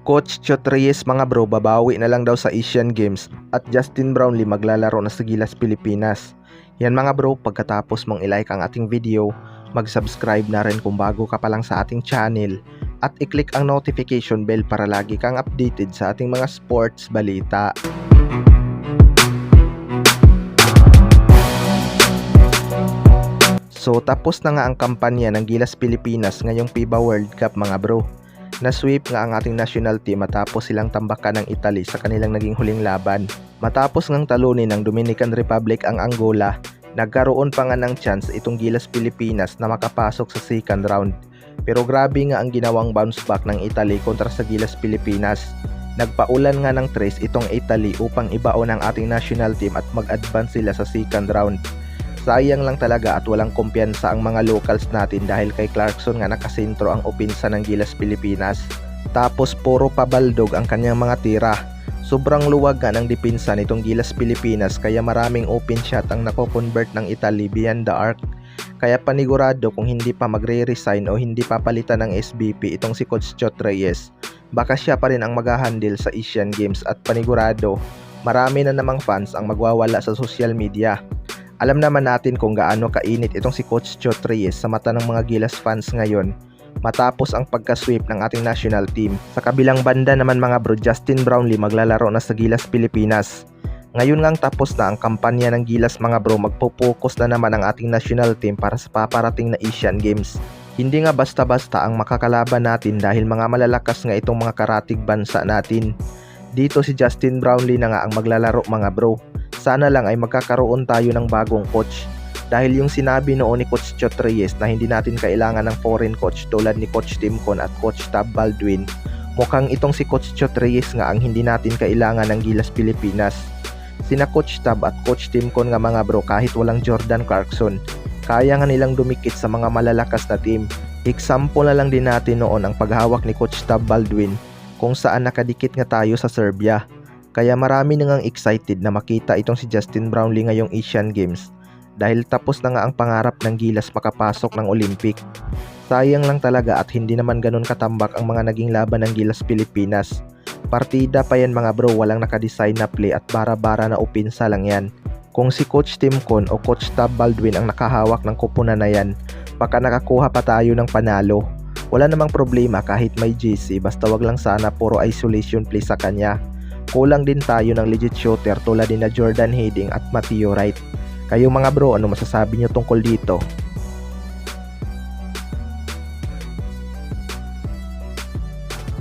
Coach Chot Reyes mga bro, babawi na lang daw sa Asian Games at Justin Brownlee maglalaro na sa Gilas Pilipinas. Yan mga bro, pagkatapos mong ilike ang ating video, mag-subscribe na rin kung bago ka pa lang sa ating channel at i-click ang notification bell para lagi kang updated sa ating mga sports balita. So tapos na nga ang kampanya ng Gilas Pilipinas ngayong FIBA World Cup mga bro. Na-sweep nga ang ating national team matapos silang tambakan ng Italy sa kanilang naging huling laban. Matapos ngang talunin ng Dominican Republic ang Angola, nagkaroon pa nga ng chance itong Gilas Pilipinas na makapasok sa second round. Pero grabe nga ang ginawang bounce back ng Italy kontra sa Gilas Pilipinas. Nagpaulan nga ng tres itong Italy upang ibaon ang ating national team at mag-advance sila sa second round. Sayang lang talaga at walang kumpiyansa ang mga locals natin dahil kay Clarkson nga nakasentro ang opinsa ng Gilas Pilipinas. Tapos puro pabaldog ang kanyang mga tira. Sobrang luwag nga ng depensa nitong Gilas Pilipinas kaya maraming open shot ang nako-convert ng Italy beyond the arc. Kaya panigurado kung hindi pa magre-resign o hindi papalitan ng SBP itong si Coach Chot Reyes, baka siya pa rin ang mag-handle sa Asian Games at panigurado marami na namang fans ang magwawala sa social media. Alam naman natin kung gaano kainit itong si Coach Chot Reyes sa mata ng mga Gilas fans ngayon matapos ang pagka-sweep ng ating national team. Sa kabilang banda naman mga bro, Justin Brownlee maglalaro na sa Gilas Pilipinas. Ngayon ngang tapos na ang kampanya ng Gilas mga bro, magpo-focus na naman ang ating national team para sa paparating na Asian Games. Hindi nga basta-basta ang makakalaban natin dahil mga malalakas nga itong mga karatig bansa natin. Dito si Justin Brownlee na nga ang maglalaro mga bro. Sana lang ay magkakaroon tayo ng bagong coach. Dahil yung sinabi noon ni Coach Chot Reyes na hindi natin kailangan ng foreign coach tulad ni Coach Tim Con at Coach Tab Baldwin, mukhang itong si Coach Chot Reyes nga ang hindi natin kailangan ng Gilas Pilipinas. Sina Coach Tab at Coach Tim Con nga mga bro, kahit walang Jordan Clarkson, kaya nga nilang dumikit sa mga malalakas na team. Example na lang din natin noon ang paghawak ni Coach Tab Baldwin kung saan nakadikit nga tayo sa Serbia. Kaya marami na ngang excited na makita itong si Justin Brownlee ngayong Asian Games dahil tapos na nga ang pangarap ng Gilas makapasok ng Olympic. Sayang lang talaga at hindi naman ganun katambak ang mga naging laban ng Gilas Pilipinas. Partida pa yan mga bro, walang nakadesign na play at bara-bara na opinsa lang yan. Kung si Coach Tim Con o Coach Tab Baldwin ang nakahawak ng kupunan na yan, baka nakakuha pa tayo ng panalo. Wala namang problema kahit may JC, basta wag lang sana puro isolation play sa kanya. Kulang din tayo ng legit shooter tulad ni na Jordan Hiding at Mateo Wright. Kayo mga bro, ano masasabi nyo tungkol dito?